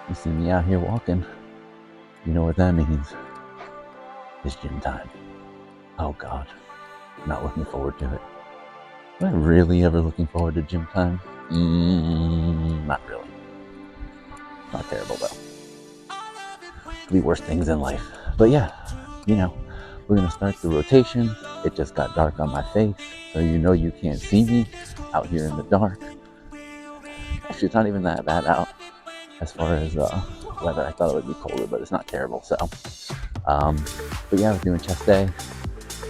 You see me out here walking, you know what that means. It's gym time. Oh God, not looking forward to it. Am I really ever looking forward to gym time? Not really. Not terrible though. The worst things in life. But yeah, we're gonna start the rotation. It just got dark on my face, so you can't see me out here in the dark. Actually, it's not even that bad out as far as weather. I thought it would be colder, but it's not terrible. So, but yeah, we're doing chest day.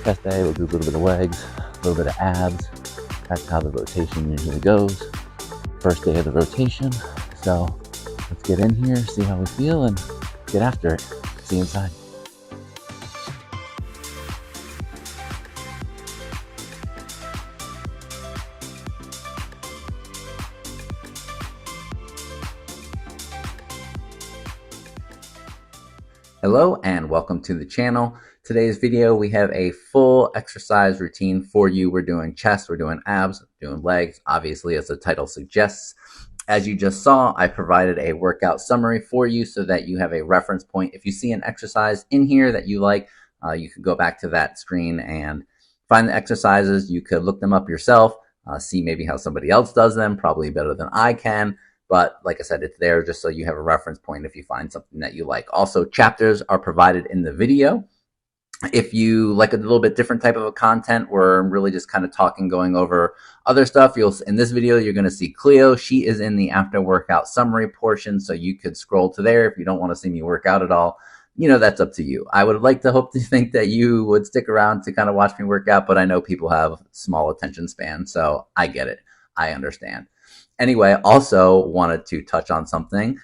Chest day, we'll do a little bit of legs, a little bit of abs. That's how the rotation usually goes. First day of the rotation. So let's get in here, see how we feel, and get after it. See you inside. Hello and welcome to the channel. Today's video, we have a full exercise routine for you. We're doing chest, we're doing abs, doing legs, obviously as the title suggests. As you just saw, I provided a workout summary for you so that you have a reference point. If you see an exercise in here that you like, you could go back to that screen and find the exercises. You could look them up yourself, see maybe how somebody else does them, probably better than I can. But like I said, it's there just so you have a reference point if you find something that you like. Also, chapters are provided in the video. If you like a little bit different type of a content where I'm really just kind of going over other stuff, in this video, you're going to see Cleo. She is in the after workout summary portion, so you could scroll to there if you don't want to see me work out at all. That's up to you. I would like to hope to think that you would stick around to kind of watch me work out, but I know people have small attention span, so I get it. I understand. Anyway, also wanted to touch on something.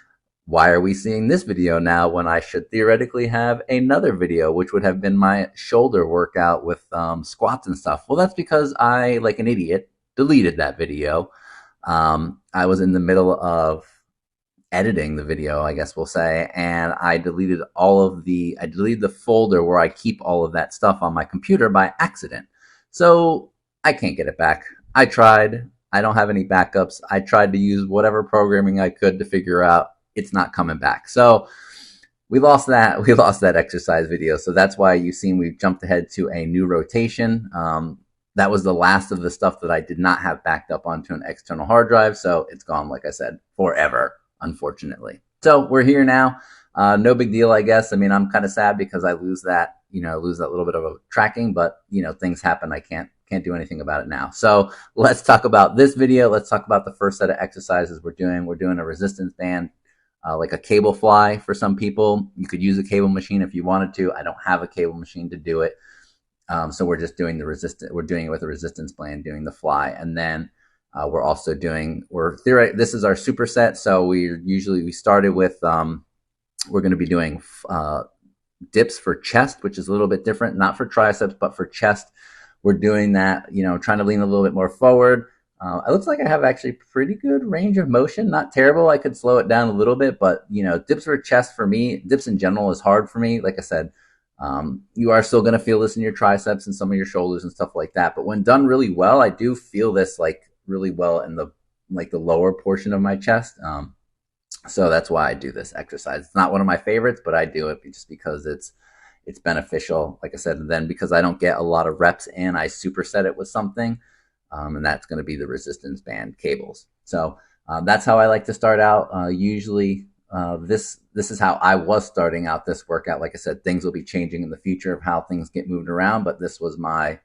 Why are we seeing this video now when I should theoretically have another video, which would have been my shoulder workout with squats and stuff? Well, that's because I, like an idiot, deleted that video. I was in the middle of editing the video, I guess we'll say, and I deleted the folder where I keep all of that stuff on my computer by accident. So I can't get it back. I tried. I don't have any backups. I tried to use whatever programming I could to figure out. It's not coming back. So we lost that. We lost that exercise video. So that's why you've seen we've jumped ahead to a new rotation. That was the last of the stuff that I did not have backed up onto an external hard drive. So it's gone, like I said, forever, unfortunately. So we're here now. No big deal, I guess. I mean, I'm kind of sad because I lose that, lose that little bit of a tracking, but things happen. I can't do anything about it now. So let's talk about this video. Let's talk about the first set of exercises we're doing. We're doing a resistance band, like a cable fly for some people. You could use a cable machine if you wanted to. I don't have a cable machine to do it. So we're just doing we're doing it with a resistance band, doing the fly. And then we're also doing, this is our superset. So we started with, we're going to be doing dips for chest, which is a little bit different, not for triceps, but for chest. We're doing that, trying to lean a little bit more forward. It looks like I have actually pretty good range of motion. Not terrible. I could slow it down a little bit, but, dips for chest for me, dips in general is hard for me. Like I said, you are still going to feel this in your triceps and some of your shoulders and stuff like that. But when done really well, I do feel this really well in the lower portion of my chest. So that's why I do this exercise. It's not one of my favorites, but I do it just because it's beneficial, like I said. And then because I don't get a lot of reps in, I superset it with something, and that's going to be the resistance band cables. So that's how I like to start out. Usually, this is how I was starting out this workout. Like I said, things will be changing in the future of how things get moved around, but this was my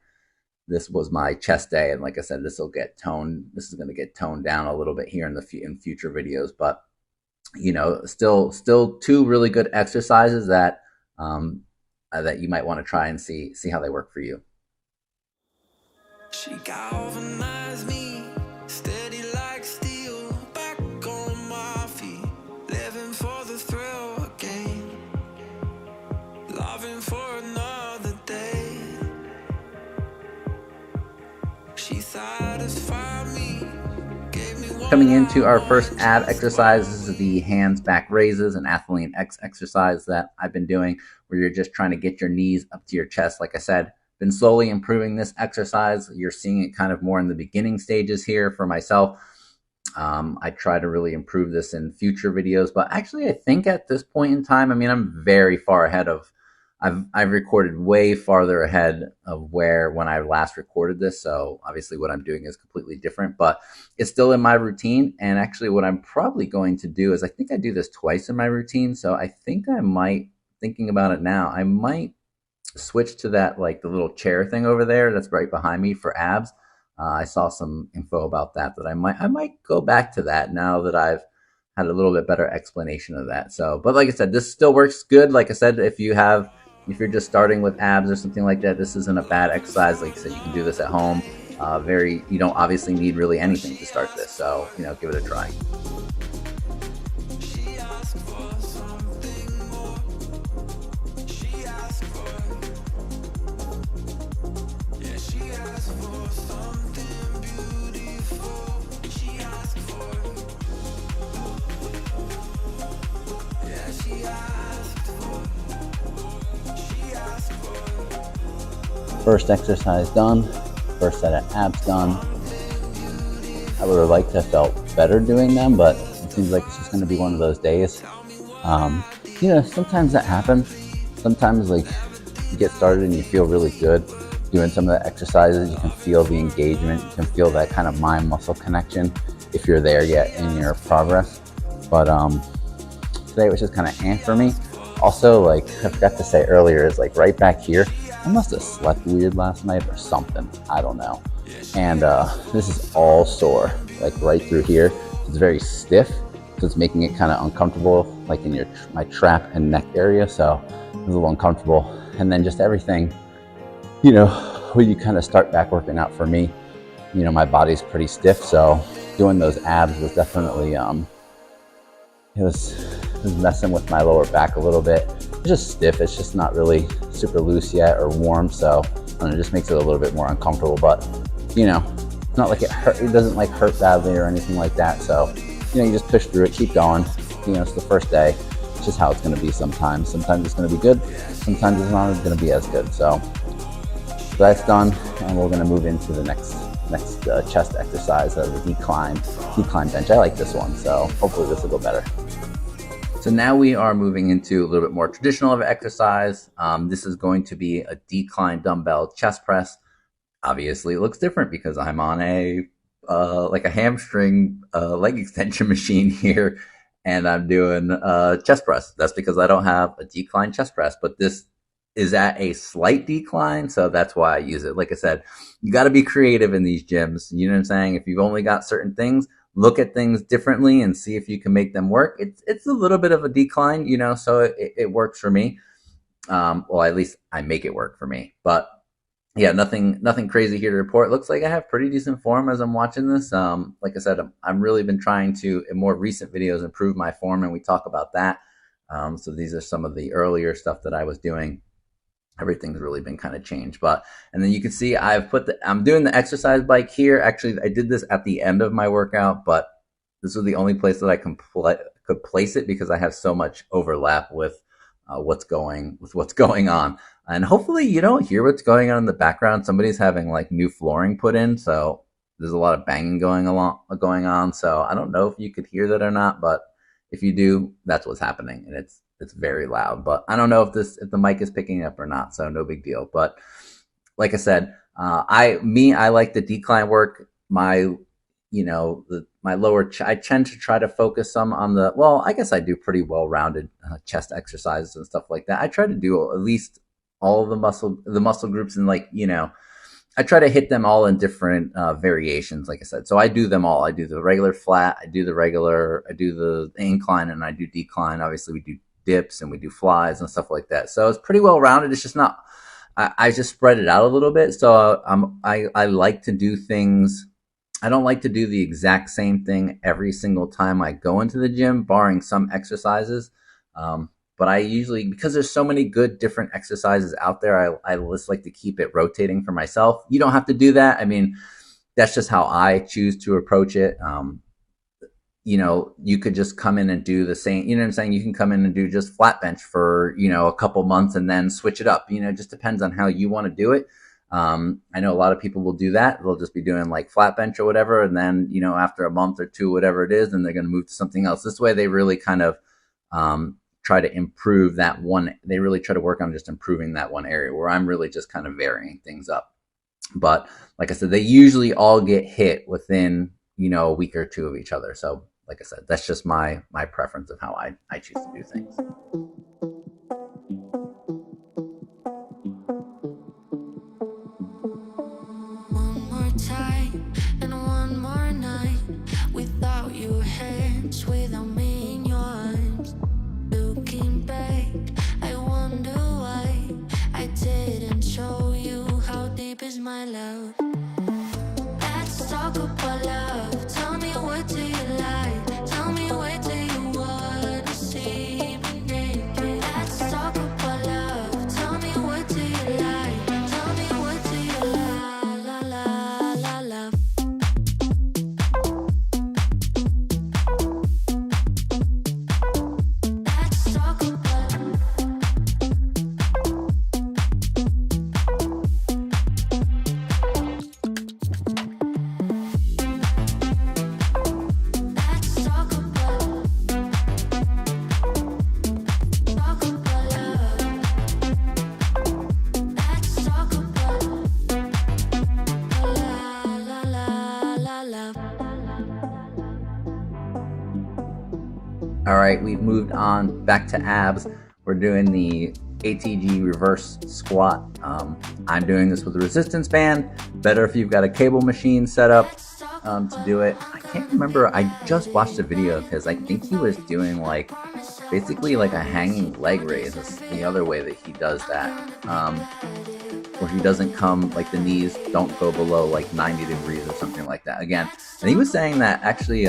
chest day, and like I said, this is going to get toned down a little bit here in future videos. But still two really good exercises that that you might want to try and see how they work for you. She galvanized me, steady like steel, back on my feet, living for the thrill again, loving for another day. She satisfied me, gave me one. Coming into our first ab exercise, this is the hands back raises, an Athlete X exercise that I've been doing, where you're just trying to get your knees up to your chest. Like I said, been slowly improving this exercise. You're seeing it kind of more in the beginning stages here for myself. I try to really improve this in future videos, but actually I think at this point in time, I mean, I'm very far ahead of, I've recorded way farther ahead of where when I last recorded this. So obviously what I'm doing is completely different, but it's still in my routine. And actually what I'm probably going to do is I think I do this twice in my routine. So I think I might, thinking about it now, I might switch to that, like the little chair thing over there that's right behind me for abs. I saw some info about that I might go back to that now that I've had a little bit better explanation of that. So, but like I said, this still works good. Like I said, if you're just starting with abs or something like that, this isn't a bad exercise. Like I said, you can do this at home. You don't obviously need really anything to start this. So, give it a try. First exercise done, first set of abs done. I would have liked to have felt better doing them, but it seems like it's just going to be one of those days. Sometimes that happens. Sometimes like you get started and you feel really good doing some of the exercises. You can feel the engagement. You can feel that kind of mind-muscle connection if you're there yet in your progress. But today was just kind of for me. Also, like I forgot to say earlier, is like right back here, I must have slept weird last night or something. I don't know. And this is all sore, like right through here. It's very stiff, so it's making it kind of uncomfortable, like in my trap and neck area. So it's a little uncomfortable. And then just everything, when you kind of start back working out for me, my body's pretty stiff. So doing those abs was definitely, it was messing with my lower back a little bit. It's just stiff. It's just not really super loose yet or warm. So it just makes it a little bit more uncomfortable. But, it's not like it hurt. It doesn't like hurt badly or anything like that. So, you just push through it, keep going. It's the first day. It's just how it's going to be sometimes. Sometimes it's going to be good. Sometimes it's not going to be as good. So that's done. And we're going to move into the next chest exercise of the decline bench. I like this one. So hopefully this will go better. So now we are moving into a little bit more traditional of an exercise. This is going to be a decline dumbbell chest press. Obviously, it looks different because I'm on a hamstring leg extension machine here, and I'm doing chest press. That's because I don't have a decline chest press, but this is at a slight decline, so that's why I use it. Like I said, you got to be creative in these gyms. You know what I'm saying? If you've only got certain things, look at things differently and see if you can make them work. It's a little bit of a decline, so it works for me. Well, at least I make it work for me. But yeah, nothing crazy here to report. Looks like I have pretty decent form as I'm watching this. Like I said, I've really been trying to, in more recent videos, improve my form, and we talk about that. So these are some of the earlier stuff that I was doing. Everything's really been kind of changed. And then you can see I'm doing the exercise bike here. Actually, I did this at the end of my workout, but this was the only place that I could place it because I have so much overlap with what's going on. And hopefully you don't hear what's going on in the background. Somebody's having like new flooring put in, so there's a lot of banging going on. So I don't know if you could hear that or not, but if you do, that's what's happening, and it's very loud. But I don't know if the mic is picking up or not, so no big deal. But like I said, I like the decline work. My lower, I tend to try to focus some on I guess I do pretty well-rounded chest exercises and stuff like that. I try to do at least all of the muscle groups, and I try to hit them all in different variations, like I said. So I do them all. I do the regular flat, I do the incline, and I do decline. Obviously we do dips and we do flies and stuff like that. So it's pretty well-rounded. It's just not, I just spread it out a little bit. So I like to do things. I don't like to do the exact same thing every single time I go into the gym, barring some exercises. But I usually, because there's so many good different exercises out there, I just like to keep it rotating for myself. You don't have to do that. I mean, that's just how I choose to approach it. You could just come in and do the same, you know what I'm saying? You can come in and do just flat bench for, a couple months and then switch it up. It just depends on how you want to do it. I know a lot of people will do that. They'll just be doing like flat bench or whatever. And then, you know, after a month or two, whatever it is, then they're going to move to something else. This way they really kind of try to improve that one. They really try to work on just improving that one area, where I'm really just kind of varying things up. But like I said, they usually all get hit within, you know, a week or two of each other. So like I said, that's just my preference of how I choose to do things. One more time and one more night without your hands, without me in your arms. Looking back, I wonder why I didn't show you how deep is my love. Let's talk about love. Tell me, what do you like? Tell me, where do you wanna see me naked? Let's talk about love. Tell me, what do you like? Tell me, what do you love? Let's talk about let's talk about love. Let's talk about love. All right, we've moved on back to abs. We're doing the ATG Reverse Squat. I'm doing this with a resistance band. Better if you've got a cable machine set up to do it. I can't remember. I just watched a video of his. I think he was doing like basically like a hanging leg raise. Is the other way that he does that. Where he doesn't come, like the knees don't go below like 90 degrees or something like that. Again, and he was saying that actually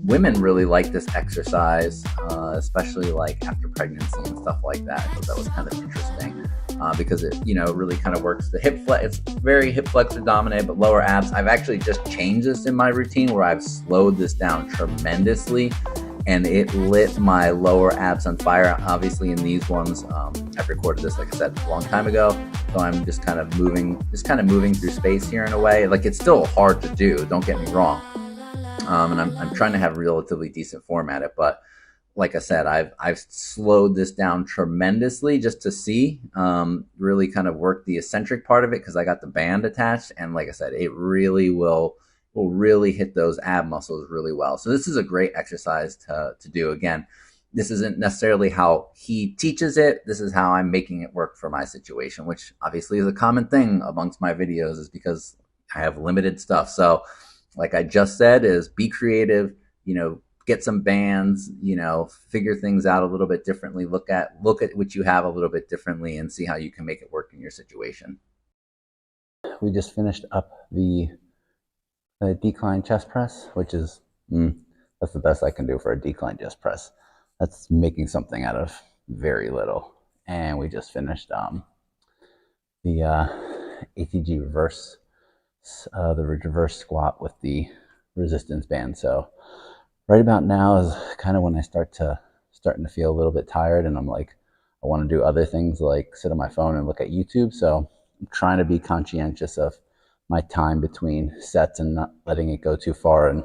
women really like this exercise, especially like after pregnancy and stuff like that. I thought that was kind of interesting because it, you know, really kind of works the hip flex. It's very hip flexor dominant, but lower abs. I've actually just changed this in my routine where I've slowed this down tremendously, and it lit my lower abs on fire. Obviously in these ones, I've recorded this, like I said, a long time ago. So I'm just kind of moving through space here in a way. Like, it's still hard to do, don't get me wrong. And I'm trying to have a relatively decent form at it, but like I said, I've slowed this down tremendously just to see, really kind of work the eccentric part of it, because I got the band attached, and like I said, it really will really hit those ab muscles really well. So this is a great exercise to do. Again, this isn't necessarily how he teaches it. This is how I'm making it work for my situation, which obviously is a common thing amongst my videos, is because I have limited stuff. So like I just said, is be creative, you know, get some bands, you know, figure things out a little bit differently, look at what you have a little bit differently, and see how you can make it work in your situation. We just finished up the decline chest press, which is, that's the best I can do for a decline chest press. That's making something out of very little. And we just finished the ATG reverse, the reverse squat with the resistance band. So right about now is kind of when I starting to feel a little bit tired, and I'm like, I want to do other things like sit on my phone and look at YouTube. So I'm trying to be conscientious of my time between sets and not letting it go too far, and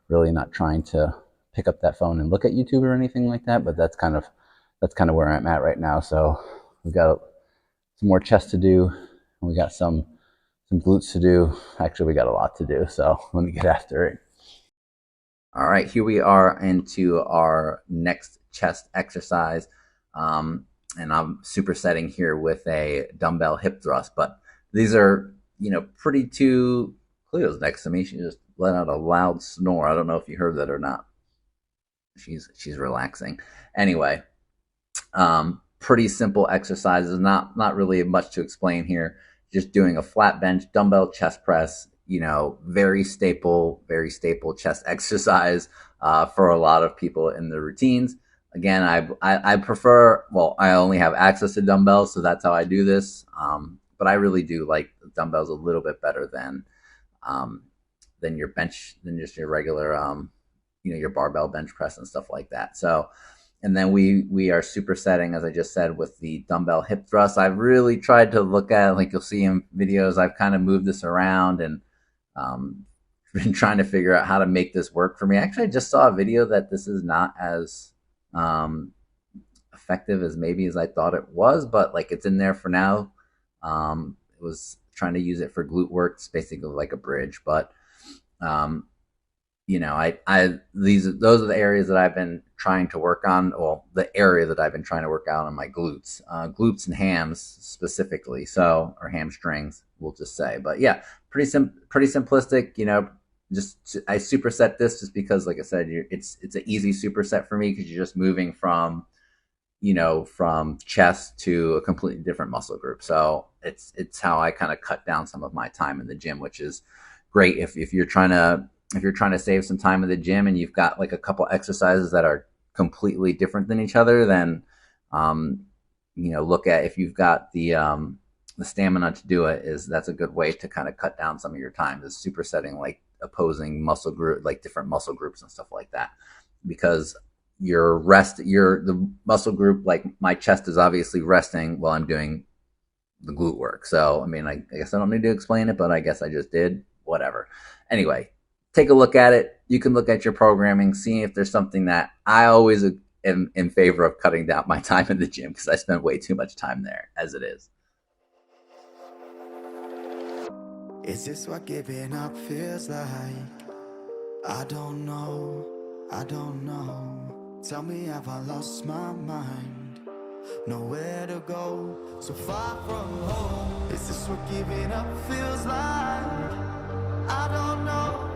really not trying to pick up that phone and look at YouTube or anything like that. But that's kind of where I'm at right now. So we've got some more chest to do, and we got some glutes to do. Actually, we got a lot to do. So let me get after it. All right, here we are into our next chest exercise. And I'm supersetting here with a dumbbell hip thrust, but these are, you know, pretty too. Cleo's next to me. She just let out a loud snore. I don't know if you heard that or not. She's relaxing. Anyway, pretty simple exercises. Not really much to explain here. Just doing a flat bench, dumbbell chest press. You know, very staple chest exercise for a lot of people in the routines. Again, I prefer, well, I only have access to dumbbells, so that's how I do this. But I really do like dumbbells a little bit better than your bench, than just your regular, you know, your barbell bench press and stuff like that. So, And then we are supersetting, as I just said, with the dumbbell hip thrust. I've really tried to look at, like you'll see in videos, I've kind of moved this around and been trying to figure out how to make this work for me. Actually, I just saw a video that this is not as effective as maybe as I thought it was, but like it's in there for now. It was trying to use it for glute work. It's basically like a bridge, but you know, those are the areas that I've been trying to work on. Well, the area that I've been trying to work out on my glutes and hams specifically. So, or hamstrings, we'll just say. But yeah, pretty simplistic. You know, just I superset this just because, like I said, it's an easy superset for me because you're just moving from, you know, from chest to a completely different muscle group. So it's how I kind of cut down some of my time in the gym, which is great if you're trying to save some time in the gym and you've got like a couple exercises that are completely different than each other, then you know, look at if you've got the stamina to do it. That's a good way to kind of cut down some of your time, is supersetting like opposing muscle group, like different muscle groups and stuff like that, because the muscle group, like my chest is obviously resting while I'm doing the glute work. So I mean, I guess I don't need to explain it, but I guess I just did. Whatever. Anyway, take a look at it. You can look at your programming, see if there's something that I always am in favor of cutting down my time in the gym, because I spend way too much time there as it is. Is this what giving up feels like? I don't know. Tell me, have I lost my mind? Nowhere to go, so far from home. Is this what giving up feels like? I don't know.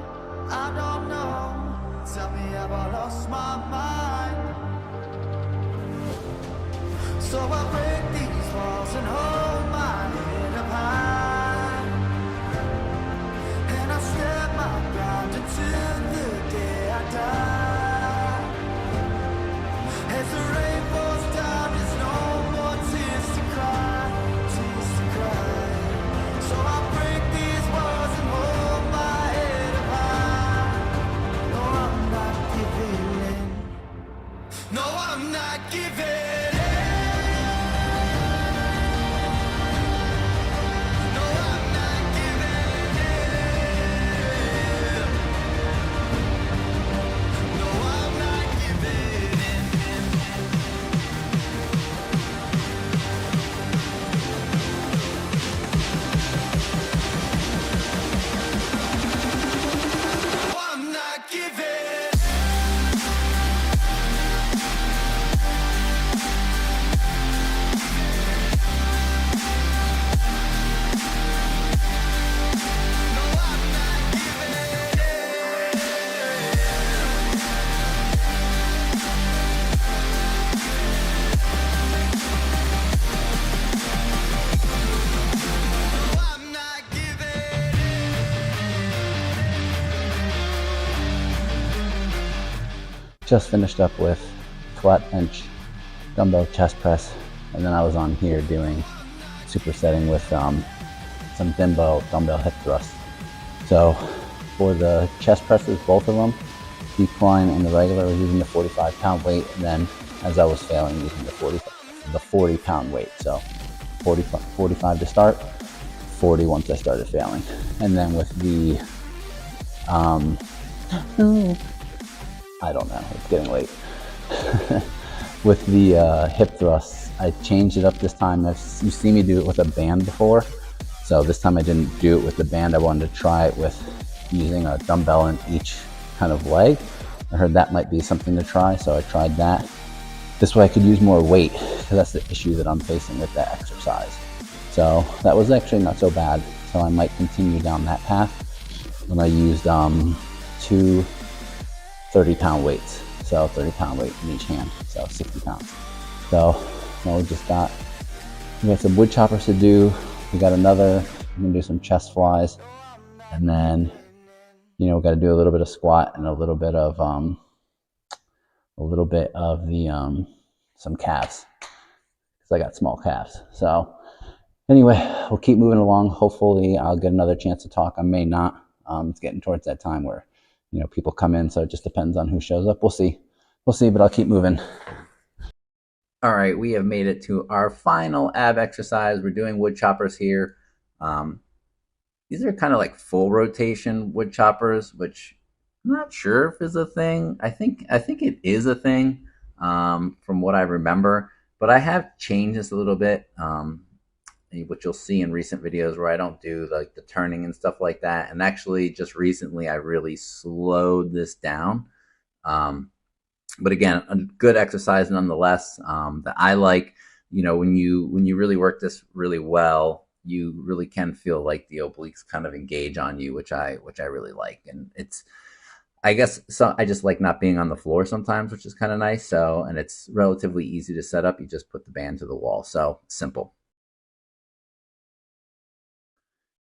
Tell me, have I lost my mind? So I break these walls and hold my head up high, and I step my ground until the day I die. As the rain falls down, there's no more tears to cry. So I break these walls and hold my head up high. No, I'm not giving in. No, I'm not giving in. No, I'm not giving in. No, I'm not giving in. No, I'm not giving. Just finished up with squat, bench, dumbbell, chest press, and then I was on here doing supersetting with some dumbbell hip thrust. So for the chest presses, both of them, decline and the regular, I was using the 45-pound weight, and then as I was failing, using the 40-pound weight. So 45 to start, 40 once I started failing. And then with the I don't know, it's getting late. With the hip thrusts, I changed it up this time. You've seen me do it with a band before, so this time I didn't do it with the band. I wanted to try it with using a dumbbell in each kind of leg. I heard that might be something to try, so I tried that. This way I could use more weight, because that's the issue that I'm facing with that exercise. So that was actually not so bad, so I might continue down that path. And I used two 30-pound weights, so 30-pound weight in each hand, so 60 pounds. So now we got some wood choppers to do. We got I'm gonna do some chest flies, and then, you know, we got to do a little bit of squat and a little bit of some calves, because I got small calves. So anyway, we'll keep moving along. Hopefully I'll get another chance to talk. I may not. It's getting towards that time where, you know, people come in, so it just depends on who shows up. We'll see, but I'll keep moving. All right, we have made it to our final ab exercise. We're doing wood choppers here. Um, these are kind of like full rotation wood choppers, which I'm not sure if is a thing. I think it is a thing from what I remember, but I have changed this a little bit, which you'll see in recent videos where I don't do like the turning and stuff like that. And actually, just recently, I really slowed this down. Um, but again, a good exercise nonetheless. That I like. You know, when you really work this really well, you really can feel like the obliques kind of engage on you, which I really like. And it's, I guess, so I just like not being on the floor sometimes, which is kind of nice. So, and it's relatively easy to set up. You just put the band to the wall. So simple.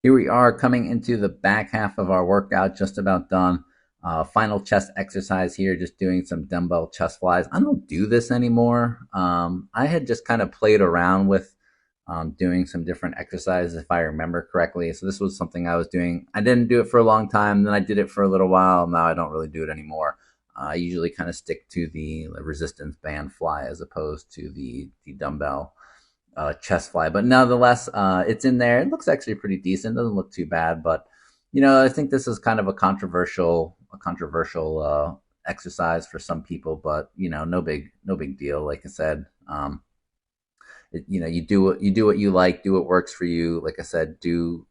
Here we are coming into the back half of our workout, just about done. Final chest exercise here, just doing some dumbbell chest flies. I don't do this anymore. I had just kind of played around with doing some different exercises, if I remember correctly. So this was something I was doing. I didn't do it for a long time. Then I did it for a little while. Now I don't really do it anymore. I usually kind of stick to the resistance band fly as opposed to the dumbbell chest fly. But nonetheless, it's in there. It looks actually pretty decent. Doesn't look too bad. But I think this is kind of a controversial exercise for some people. But no big deal. Like I said, you do what you like, do what works for you. Like I said, do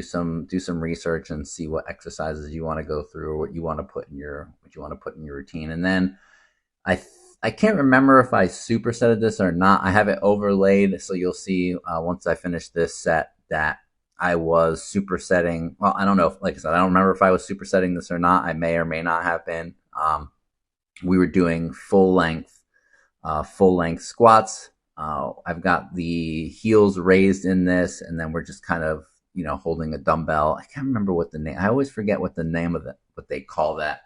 some research and see what exercises you want to go through, or what you want to put in your routine. And then I can't remember if I supersetted this or not. I have it overlaid, so you'll see once I finish this set that I was supersetting. Well, I don't know. Like I said, I don't remember if I was supersetting this or not. I may or may not have been. We were doing full length squats. I've got the heels raised in this, and then we're just kind of holding a dumbbell. I can't remember what the name. I always forget what the name of it, what they call that.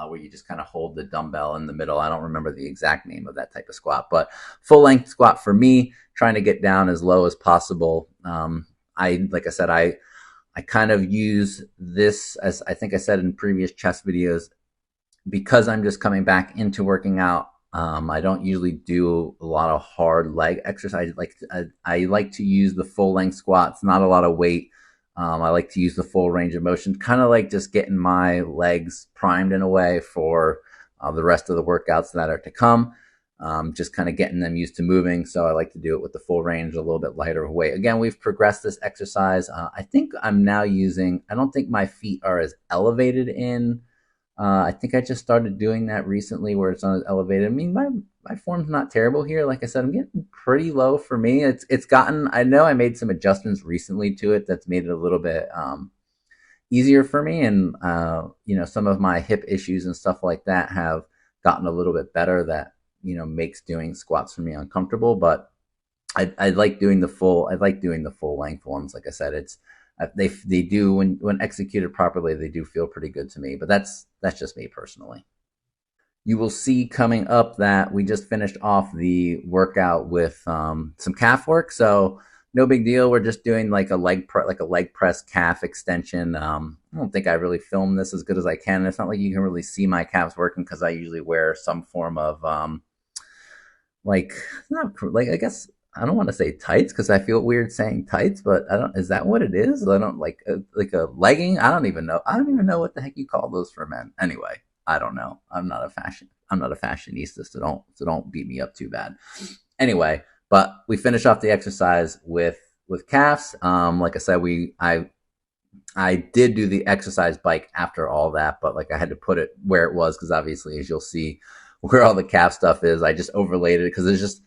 Where you just kind of hold the dumbbell in the middle. I don't remember the exact name of that type of squat, but full length squat for me, trying to get down as low as possible. Like I said, I kind of use this, as I think I said in previous chest videos, because I'm just coming back into working out. I don't usually do a lot of hard leg exercise. I like to use the full length squats, not a lot of weight. I like to use the full range of motion, kind of like just getting my legs primed in a way for the rest of the workouts that are to come. Just kind of getting them used to moving. So I like to do it with the full range, a little bit lighter weight. Again, we've progressed this exercise. I think I'm now using, I don't think my feet are as elevated in. I think I just started doing that recently where it's not as elevated. I mean, my form's not terrible here. Like I said, I'm getting pretty low for me. It's gotten, I know I made some adjustments recently to it that's made it a little bit easier for me. And, some of my hip issues and stuff like that have gotten a little bit better. That, makes doing squats for me uncomfortable. But I like doing the full length ones. Like I said, it's, they do, when executed properly, they do feel pretty good to me. But that's just me personally. You will see coming up that we just finished off the workout with some calf work. So no big deal. We're just doing like a leg press calf extension. I don't think I really filmed this as good as I can. It's not like you can really see my calves working because I usually wear some form of I guess, I don't want to say tights because I feel weird saying tights, but I don't. Is that what it is? I don't like a legging. I don't even know. I don't even know what the heck you call those for men. Anyway, I don't know. I'm not a fashionista, so don't beat me up too bad. Anyway, but we finish off the exercise with calves. Like I said, I did do the exercise bike after all that, but like I had to put it where it was because obviously, as you'll see, where all the calf stuff is, I just overlaid it because it's just.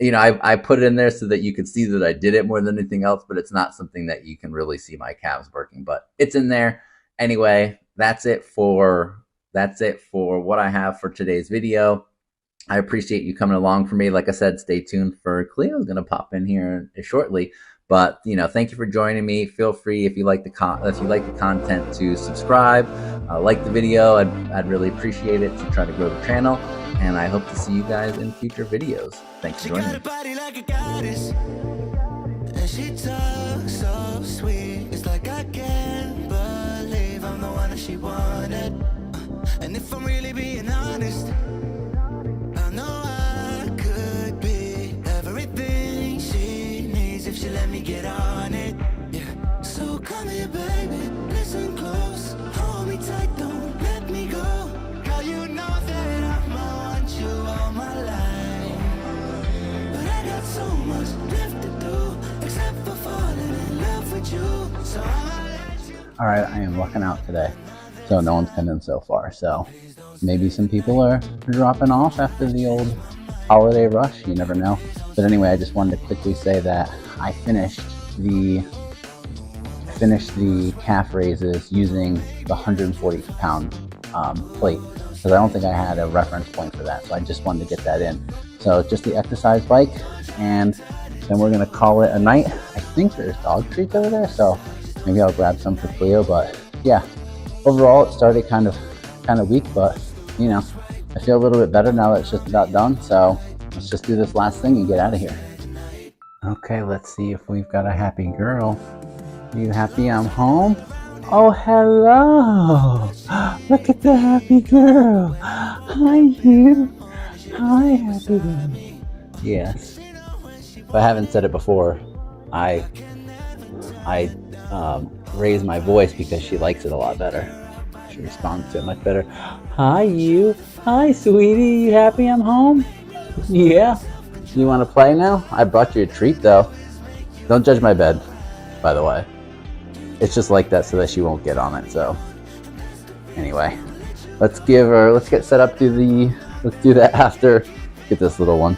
I put it in there so that you could see that I did it more than anything else, but it's not something that you can really see my calves working, but it's in there. Anyway, that's it for what I have for today's video. I appreciate you coming along for me. Like I said, stay tuned for Cleo's going to pop in here shortly, but thank you for joining me. Feel free, if you like the content, to subscribe, like the video. I'd really appreciate it to try to grow the channel. And I hope to see you guys in future videos. Thanks for joining me. She got a body like a goddess, and she talks so sweet. It's like I can't believe I'm the one that she wanted. And if I'm really being honest, I know I could All right, I am lucking out today, so no one's come in so far. So maybe some people are dropping off after the old holiday rush. You never know. But anyway, I just wanted to quickly say that I finished the calf raises using the 140-pound plate, because I don't think I had a reference point for that. So I just wanted to get that in. So just the exercise bike, and then we're gonna call it a night. I think there's dog treats over there, so maybe I'll grab some for Cleo. But yeah, overall it started kind of weak, but you know, I feel a little bit better now that it's just about done. So let's just do this last thing and get out of here. Okay, let's see if we've got a happy girl. Are you happy I'm home? Oh, hello! Look at the happy girl. Hi, you. Hi, happy girl. Yes. If I haven't said it before, I raise my voice because she likes it a lot better. She responds to it much better. Hi, you. Hi, sweetie. You happy I'm home? Yeah. You want to play now? I brought you a treat, though. Don't judge my bed, by the way. It's just like that so that she won't get on it. So anyway, let's get set up let's do that after. Get this little one.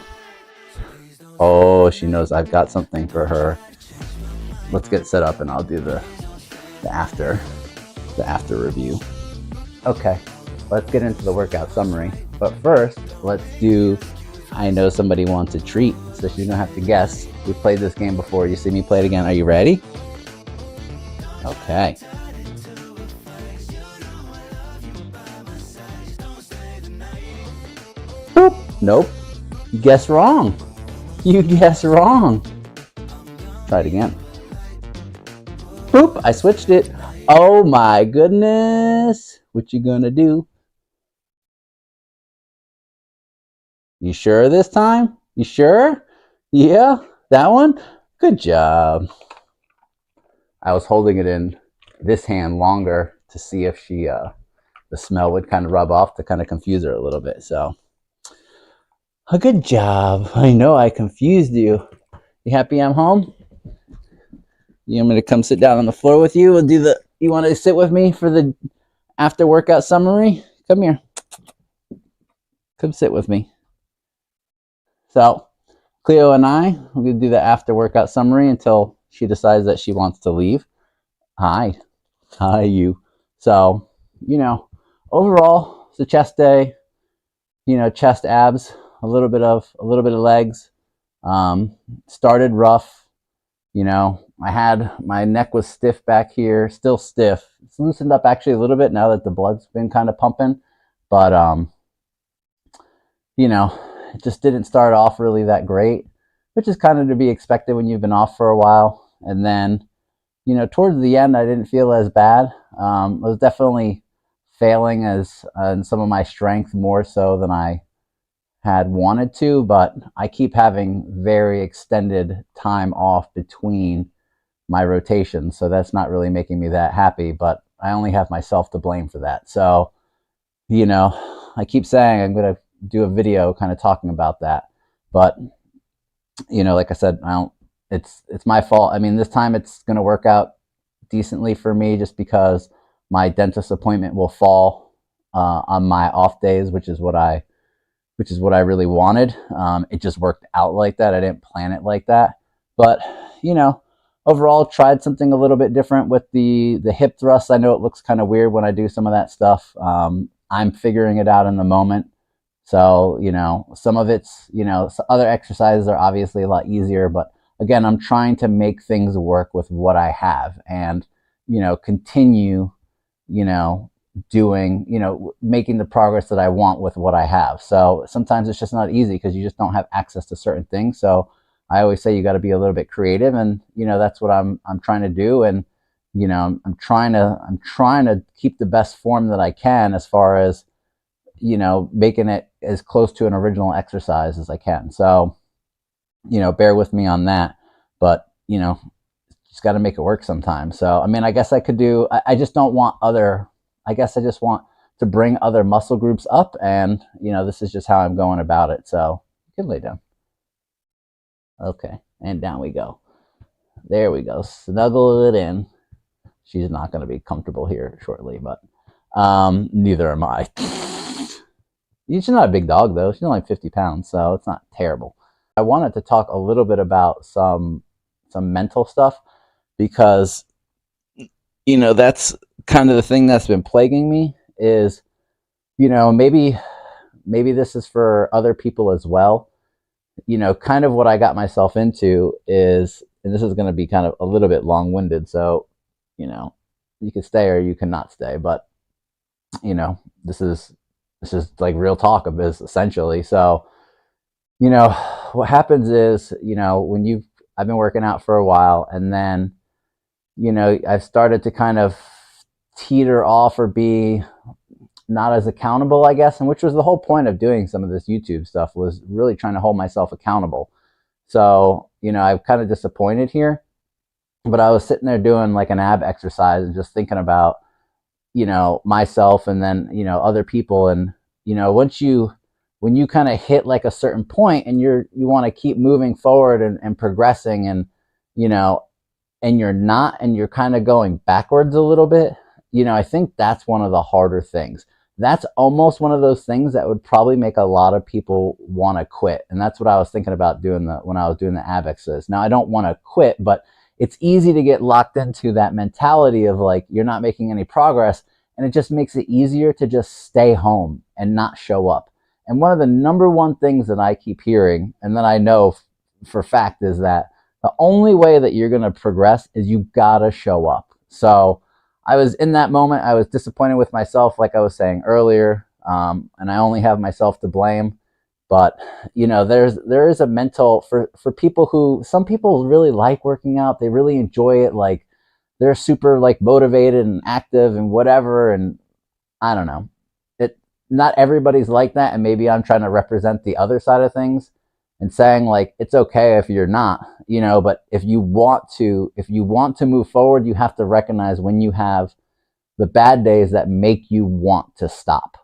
Oh, she knows I've got something for her. Let's get set up and I'll do the after review. Okay, let's get into the workout summary. But first, let's do I know somebody wants a treat, so you don't have to guess. We played this game before. You see me play it again. Are you ready? Okay. Boop. Nope. You guessed wrong. You guessed wrong. Try it again. Boop. I switched it. Oh my goodness. What you gonna do? You sure this time? You sure? Yeah? That one? Good job. I was holding it in this hand longer to see if the smell would kind of rub off to kind of confuse her a little bit. So, a good job. I know I confused you. You happy I'm home? You want me to come sit down on the floor with you? You want to sit with me for the after workout summary? Come here. Come sit with me. So, Cleo and I, we're going to do the after workout summary until she decides that she wants to leave. Hi, you. So, overall, it's a chest day. Chest, abs, a little bit of legs. Started rough. My neck was stiff back here, still stiff. It's loosened up actually a little bit now that the blood's been kind of pumping, but it just didn't start off really that great, which is kind of to be expected when you've been off for a while. And then, towards the end, I didn't feel as bad. I was definitely failing in some of my strength more so than I had wanted to, but I keep having very extended time off between my rotations, so that's not really making me that happy, but I only have myself to blame for that. So, I keep saying I'm going to do a video kind of talking about that, but like I said, it's my fault. I mean, this time it's going to work out decently for me just because my dentist appointment will fall on my off days, which is what I really wanted. It just worked out like that. I didn't plan it like that, but overall tried something a little bit different with the hip thrust. I know it looks kind of weird when I do some of that stuff. I'm figuring it out in the moment. So, some of it's, other exercises are obviously a lot easier, but again, I'm trying to make things work with what I have and, continue, doing, making the progress that I want with what I have. So sometimes it's just not easy because you just don't have access to certain things. So I always say you got to be a little bit creative, and, that's what I'm trying to do. And, I'm trying to keep the best form that I can as far as, making it as close to an original exercise as I can. So, bear with me on that, but, just got to make it work sometimes. So, I mean, I guess I could do, I just don't want I just want to bring other muscle groups up, and, this is just how I'm going about it. So you can lay down. Okay, and down we go. There we go. Snuggle it in. She's not going to be comfortable here shortly, but neither am I. She's not a big dog, though. She's only 50 pounds, so it's not terrible. I wanted to talk a little bit about some mental stuff because, you know, that's kind of the thing that's been plaguing me is, you know, maybe this is for other people as well. You know, kind of what I got myself into is, and this is going to be kind of a little bit long-winded, so, you know, you can stay or you cannot stay, but, you know, this is like real talk of this essentially. So, you know, what happens is, you know, when I've been working out for a while, and then, you know, I've started to kind of teeter off or be not as accountable, I guess, and which was the whole point of doing some of this YouTube stuff, was really trying to hold myself accountable. So, you know, I'm kind of disappointed here, but I was sitting there doing like an ab exercise and just thinking about, you know, myself and then, you know, other people. And, you know, when you kind of hit like a certain point and you want to keep moving forward and progressing, and, you know, and you're kind of going backwards a little bit, you know, I think that's one of the harder things. That's almost one of those things that would probably make a lot of people want to quit. And that's what I was thinking about doing when I was doing the ab exercise. Now, I don't want to quit, but it's easy to get locked into that mentality of like, you're not making any progress. And it just makes it easier to just stay home and not show up. And one of the number one things that I keep hearing, and that I know for fact, is that the only way that you're going to progress is you gotta show up. So I was in that moment, I was disappointed with myself, like I was saying earlier, and I only have myself to blame. But, you know, there is a mental, for people who, some people really like working out, they really enjoy it, like they're super like motivated and active and whatever, and I don't know. Not everybody's like that, and maybe I'm trying to represent the other side of things and saying like, it's okay if you're not, you know, but if you want to move forward, you have to recognize when you have the bad days that make you want to stop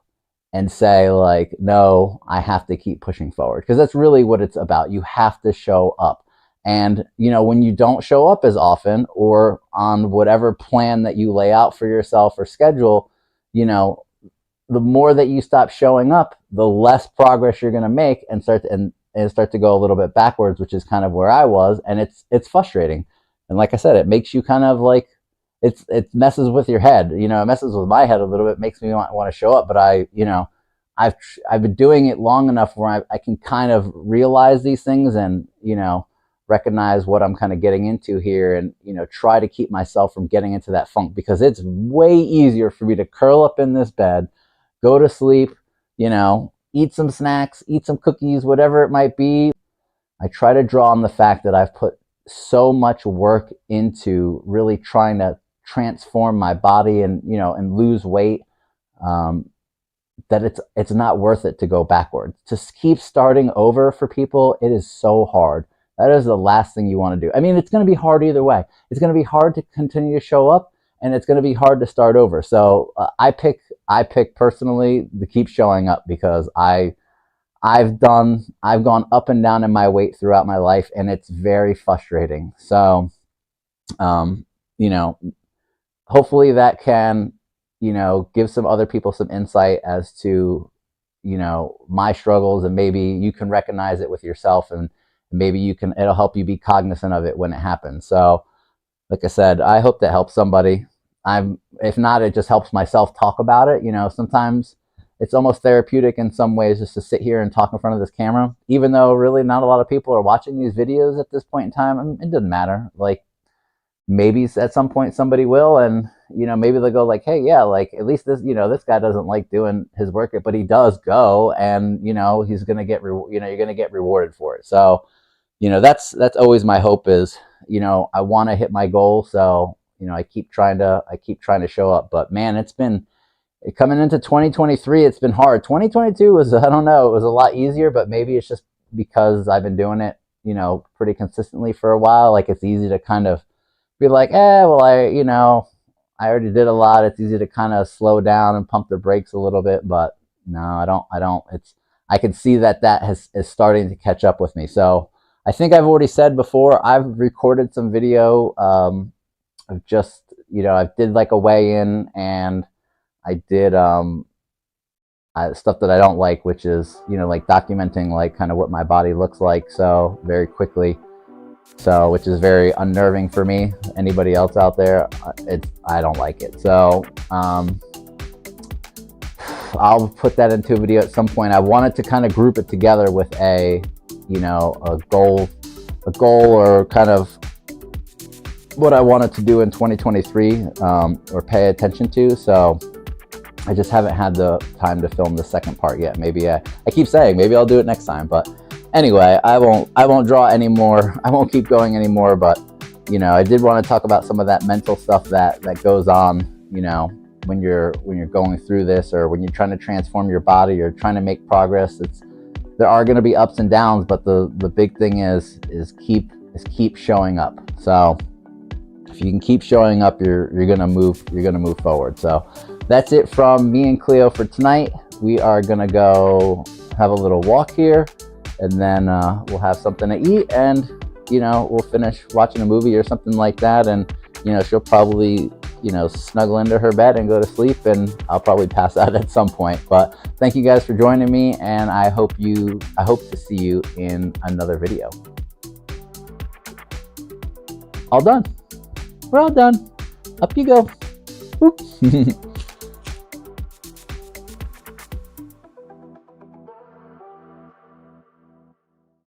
and say like, no, I have to keep pushing forward, because that's really what it's about. You have to show up. And, you know, when you don't show up as often, or on whatever plan that you lay out for yourself or schedule, you know, the more that you stop showing up, the less progress you're going to make, and start to go a little bit backwards, which is kind of where I was. And it's frustrating. And like I said, it makes you kind of like, it messes with your head, you know, it messes with my head a little bit, makes me want to show up. But I've been doing it long enough where I can kind of realize these things, and, you know, recognize what I'm kind of getting into here, and, you know, try to keep myself from getting into that funk, because it's way easier for me to curl up in this bed, go to sleep, you know, eat some snacks, eat some cookies, whatever it might be. I try to draw on the fact that I've put so much work into really trying to transform my body and, you know, and lose weight, that it's not worth it to go backwards. To keep starting over for people, it is so hard. That is the last thing you want to do. I mean, it's going to be hard either way. It's going to be hard to continue to show up, and it's going to be hard to start over. So I pick personally to keep showing up, because I've gone up and down in my weight throughout my life, and it's very frustrating. So, you know, hopefully that can, you know, give some other people some insight as to, you know, my struggles, and maybe you can recognize it with yourself, and maybe it'll help you be cognizant of it when it happens. So, like I said, I hope that helps somebody. If not, it just helps myself talk about it. You know, sometimes it's almost therapeutic in some ways just to sit here and talk in front of this camera, even though really not a lot of people are watching these videos at this point in time. I mean, it doesn't matter. Like, maybe at some point somebody will, and, you know, maybe they'll go like, hey, yeah, like at least this, you know, this guy doesn't like doing his workout, but he does go, and, you know, he's going to get, you know, you're going to get rewarded for it. So, you know, that's always my hope is, you know, I want to hit my goal. So, you know, I keep trying to show up, but man, it's been coming into 2023. It's been hard. 2022 was, I don't know, it was a lot easier, but maybe it's just because I've been doing it, you know, pretty consistently for a while. Like, it's easy to kind of be like, well, you know, I already did a lot. It's easy to kind of slow down and pump the brakes a little bit, but no, I don't. I can see that is starting to catch up with me. So I think I've already said before, I've recorded some video of just, I did like a weigh-in, and I did stuff that I don't like, which is, like documenting like kind of what my body looks like so very quickly. So, which is very unnerving for me. Anybody else out there, I don't like it. So, I'll put that into a video at some point. I wanted to kind of group it together with a goal or kind of what I wanted to do in 2023 or pay attention to. So I just haven't had the time to film the second part yet. Maybe I keep saying maybe I'll do it next time, but anyway, I won't draw anymore. I won't keep going anymore. But I did want to talk about some of that mental stuff that goes on, when you're going through this, or when you're trying to transform your body or trying to make progress. There are going to be ups and downs, but the big thing is keep showing up. So if you can keep showing up, you're gonna move forward. So that's it from me and Cleo for tonight. We are gonna go have a little walk here, and then we'll have something to eat, and we'll finish watching a movie or something like that, and she'll probably snuggle into her bed and go to sleep, and I'll probably pass out at some point. But thank you guys for joining me, and I hope to see you in another video. All done. We're all done. Up you go. Whoop.